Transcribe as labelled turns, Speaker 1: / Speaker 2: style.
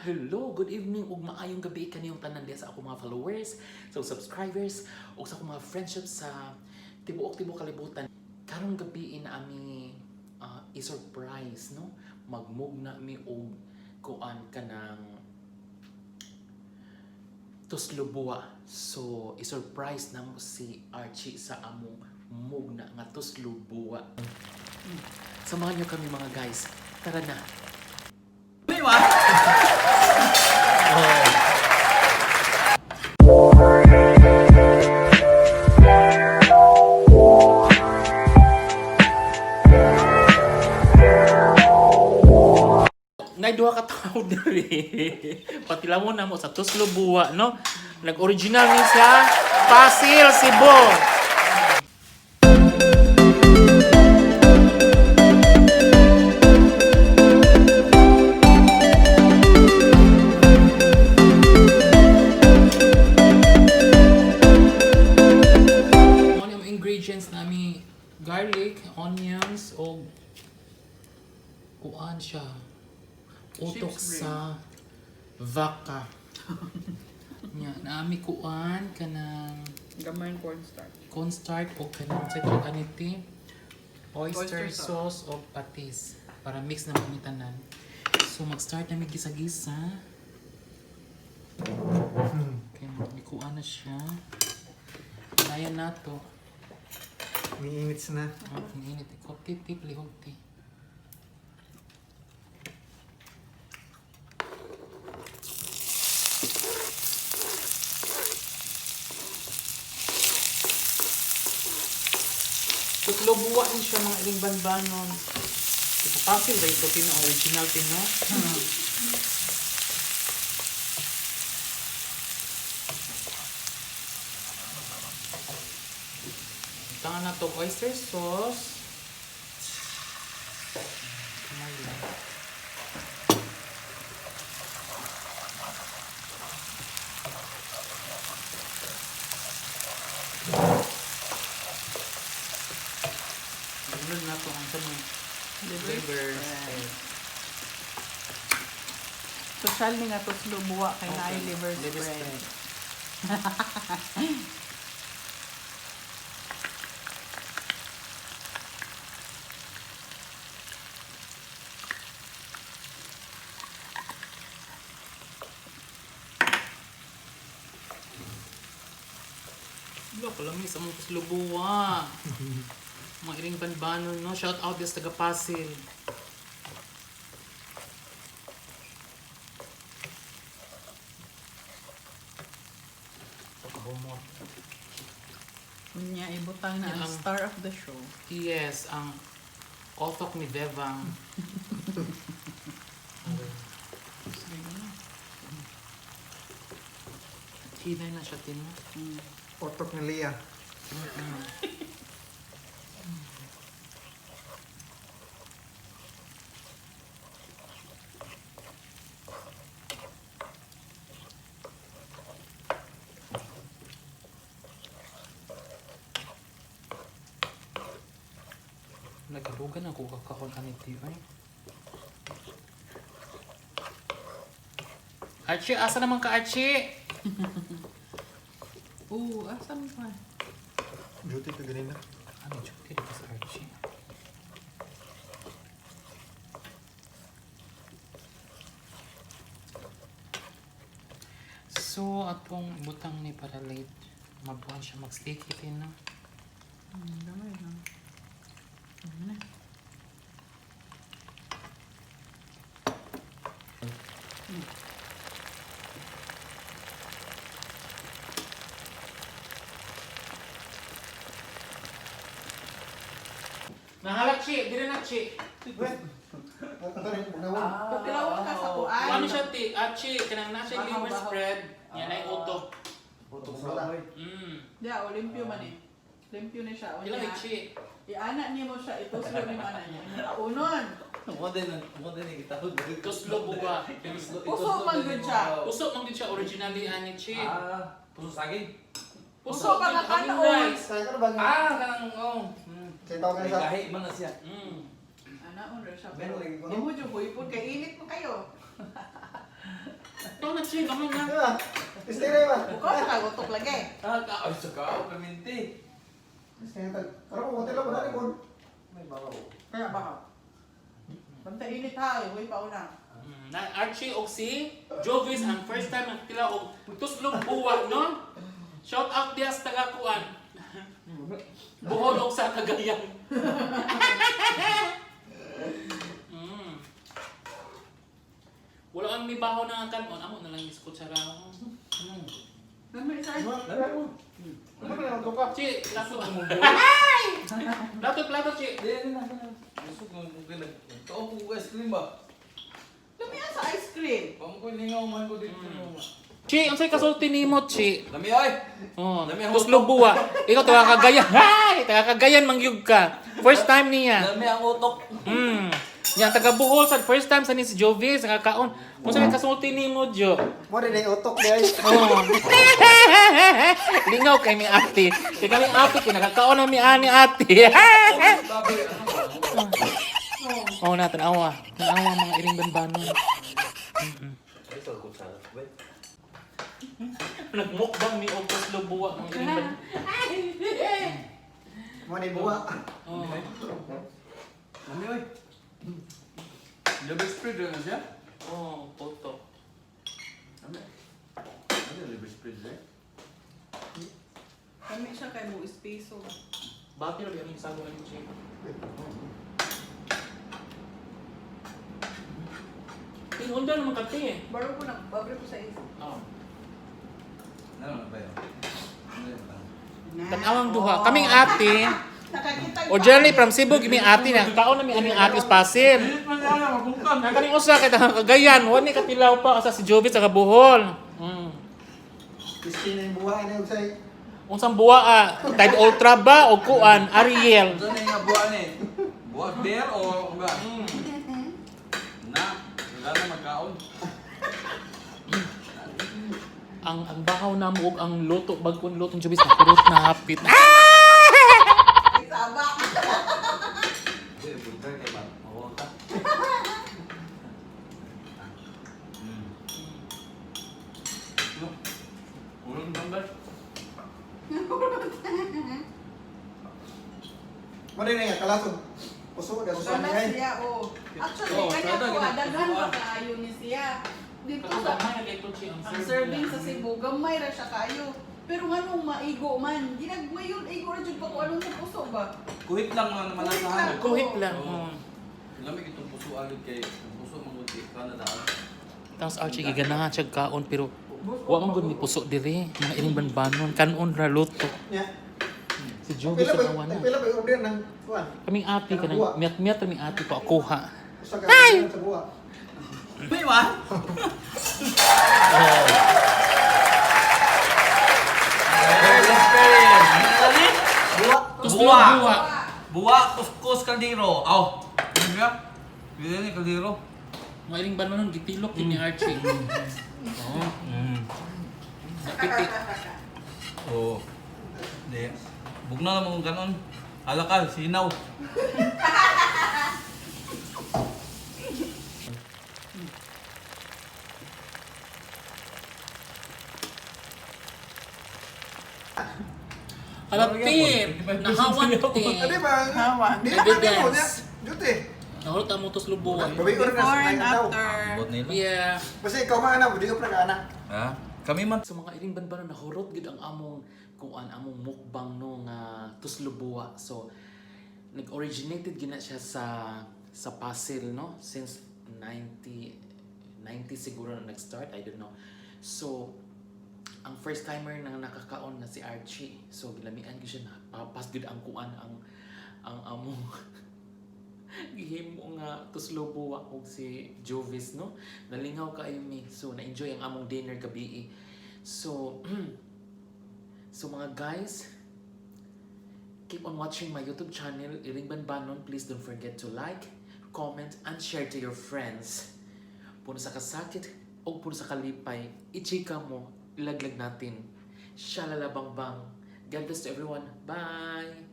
Speaker 1: Hello, good evening ug maayong gabi kaniyong tanan diha sa ako mga followers, sa subscribers ug sa ako mga friendships sa tibuok kalibutan. Karong gabi na ami i-surprise no. Magmugna mi og kuan kanang Tuslob Buwa. So i-surprise namo si Archie sa among mugna nga Tuslob Buwa. Samahan niyo kami mga guys. Tara na. Nay duha ka tawo diri. Patilamon na mo sa Tuslob Buwa, no? Nag-original ni siya Pasil, Cebu. Ingredients nami garlic, onions, o kuan siya. Utok sa vaka. Nya naami kuan kanang
Speaker 2: gamay cornstarch.
Speaker 1: Cornstarch o kanang sa kaniti oyster sauce o patis para mix na manitanan. So mag-start na gisa-gisa. Kaya kuan na siya. Ayan na to.
Speaker 3: Umiinit na.
Speaker 1: Umiinit. Tip, lihog-ti. Tuslob Buwa din siya mga iling banbanon. Ito Pasil ba ito? Original Pino? Tangan na itong oyster sauce. Kamay lang. Ganun na ito ang tanong. Liver spread.
Speaker 2: Social ni nga Tuslob Buwa kay na ay liver spread.
Speaker 1: Wala ko lang sa mga Tuslob Buwa. Mga iring banbanon, no? Shout out this taga Pasil.
Speaker 2: Unya ibutang na ang star of the show.
Speaker 1: Yes, ang otok ni Bevang. Hinay na siya, Tino.
Speaker 3: Otok ni Leah.
Speaker 1: Nagalugan ako kakakon aniti ay. Archie, asa naman ka Archie?
Speaker 2: Asan pa?
Speaker 3: Duty ka ganina.
Speaker 1: Ano duty dito sa Archie? So, atong butang ni para late. Magbuhan siya mag-sticky din na.
Speaker 2: Damay na.
Speaker 1: Nahalak Chi, dire na Chi.
Speaker 2: Pagkilawon ka sa kuan.
Speaker 1: Ano siya ti? Chi, kanang na siya liver spread. Yan ay utok.
Speaker 3: Otok sa boy.
Speaker 2: Ya, olimpio man eh. Limpyo na siya.
Speaker 1: Kailan ay Chi?
Speaker 2: Ianak niya mo siya. Ituslo ni mana niya. Unon.
Speaker 1: Tuslob Buwa.
Speaker 2: Puso man good siya.
Speaker 1: Usok man din siya originally ani Chi.
Speaker 4: Puso saging?
Speaker 2: Puso ka nga kanoon.
Speaker 4: Kanang
Speaker 3: Kaya tawag ka sa...
Speaker 4: gahi man na siya.
Speaker 2: Anaon rin siya.
Speaker 3: Meron lagi ko, no?
Speaker 2: Di mo dyan, huipon kay init mo kayo.
Speaker 1: Archie, kami na.
Speaker 3: Diba? Istiri ba?
Speaker 2: Bukaw sa kagutok lagi.
Speaker 4: Ay, saka, kaminti.
Speaker 3: Istiri tag. Karang mo, hotel ako na rin.
Speaker 4: May babaw.
Speaker 2: Kaya baka. Basta init ha, huwag pa una.
Speaker 1: Na Archie og si Jovis ang first time nagtila og Tuslob Buwa, no? Shout out diya sa taga-kuan. Buhol og sa Cagayan. Wala ang may baho na kanon, amo na lang is kutsara.
Speaker 2: Namin isa.
Speaker 3: Ano na ito ka?
Speaker 1: Chi, lato. Lato, Chi.
Speaker 4: Hindi na. Gusto ko nag tao ko ice cream ba?
Speaker 2: Lumiyan sa ice cream.
Speaker 4: Pamo ko lingaw man ko dito.
Speaker 1: Chi, unsay kasulti nimo, Chi?
Speaker 4: Lami ay.
Speaker 1: Oh,
Speaker 4: Dami ang
Speaker 1: Tuslob Buwa. Ikaw taga Cagayan. Hay, taga Cagayan mangyug ka. First time niya.
Speaker 4: Lami ang utok.
Speaker 1: Yang taga Bohol sa first time sa ni si Jovis sa kakaon. Unsa may kasulti nimo, Jo?
Speaker 3: Mo din ay utok guys.
Speaker 1: Oh. Lingaw kay mi ate. Kay kami ate kay nakakaon na mi ani ate. Oh, natanawa. Tanawa mga iring banbanon. Nagmukbang ni og Tuslob Buwa mga iring ban.
Speaker 3: Mo ni buwa.
Speaker 1: Oh.
Speaker 4: Lami ay. Liver spread na siya?
Speaker 1: Oh, poto.
Speaker 4: Lami. Ano liver spread eh?
Speaker 2: Kami siya kay mo espeso.
Speaker 1: Bakit rabi ang isago ng chick? Tinunda naman kati eh.
Speaker 2: Baro ko na, babre ko sa isa.
Speaker 1: Oh.
Speaker 4: Ano na ba yun?
Speaker 1: Tanawang duha. Kaming ate.
Speaker 2: Nakakita
Speaker 1: O Jerry from Cebu, gimi ate na. Kaon na mi aming ate sa Pasil. Nakaling usa kay taga Cagayan. Wani katilaw pa asa si Jovi sa Bohol.
Speaker 3: Istiri yung buwa na yung say.
Speaker 1: Unsang buwa Tide Ultra ba o kuan Ariel?
Speaker 4: Ano nga buwan eh? Buwan beer o ba? Na, wala na magkaon.
Speaker 1: Ang bahaw na mo og ang luto bagkon lutong Jovi sa kurot na hapit.
Speaker 2: Isaba.
Speaker 4: Hindi, punta kay ba? Mawa ka. No. Ulang tanggal.
Speaker 3: Mo din ay kalasod. Puso na puso
Speaker 2: Sana
Speaker 3: niya.
Speaker 2: siya, oh. Actually,
Speaker 4: Oh,
Speaker 2: kanya
Speaker 4: sada,
Speaker 2: ko,
Speaker 4: ganun.
Speaker 2: daghan pa kaayo ni siya. Dito sa ang serving sa Cebu, gamay ra siya kaayo. Pero nganong maigo man, ginagmayon, igo ra jud pa ko anong puso ba?
Speaker 4: Kuhit lang mga naman
Speaker 2: Kuhit
Speaker 4: ang
Speaker 2: lang.
Speaker 1: Kuhit lang.
Speaker 4: Oo. Lamig itong puso agad kay puso manguti Canada.
Speaker 1: Tapos Archie giganahan siya kaon pero wa man gud ni puso diri mga iring banbanon kanon ra luto.
Speaker 3: Nya.
Speaker 1: Si Jovi
Speaker 3: Pila
Speaker 1: sa
Speaker 3: ba?
Speaker 1: kawan na.
Speaker 3: Pila ba order ng kuan?
Speaker 1: Kaming ate ka nang miyat-miyat kaming ate ko akuha.
Speaker 3: Usa ka sa buwa.
Speaker 4: May ba?
Speaker 3: Buwa.
Speaker 1: Tuslob Buwa.
Speaker 4: Buwa, kuskus, kaldero. Aw. Ano ba? Bili ni kaldero.
Speaker 1: Mga iring banbanon gitilok din ni Archie. Oh. Napitik.
Speaker 4: Oo. Hindi. Bugna naman kung ganon. Halakal, sinaw.
Speaker 1: Halapit. Nahawan ti.
Speaker 3: Adi ba?
Speaker 2: Hawa.
Speaker 3: Di na kami mo niya.
Speaker 1: Evidence.
Speaker 3: Duty.
Speaker 1: Nahulot ang mo Tuslob Buwa.
Speaker 3: Bawi order na
Speaker 2: Before
Speaker 3: sa
Speaker 2: and
Speaker 3: tayo.
Speaker 2: after.
Speaker 4: Bot nila.
Speaker 1: Yeah.
Speaker 3: Basta ikaw mga anak, di ka pa nag-anak.
Speaker 4: Ha? Kami man.
Speaker 1: Sa mga iring banbanon nahurot gid ang among kuan among mukbang no nga Tuslob Buwa. So nag-originated gina siya sa Pasil no since 90 siguro na nag-start, I don't know. So ang first timer na nakakaon na si Archie. So gilamian gyud siya na papas gud ang kuan ang among gihimo nga Tuslob Buwa og si Jovis no. Nalingaw kaayo mi. So na-enjoy ang among dinner gabi. So so mga guys, keep on watching my YouTube channel, Iring Banbanon. Please don't forget to like, comment, and share to your friends. Puno sa KASAKIT o puno sa KALIPAY, i-chika mo, ilaglag natin. Shalala bang bang. God bless to everyone. Bye!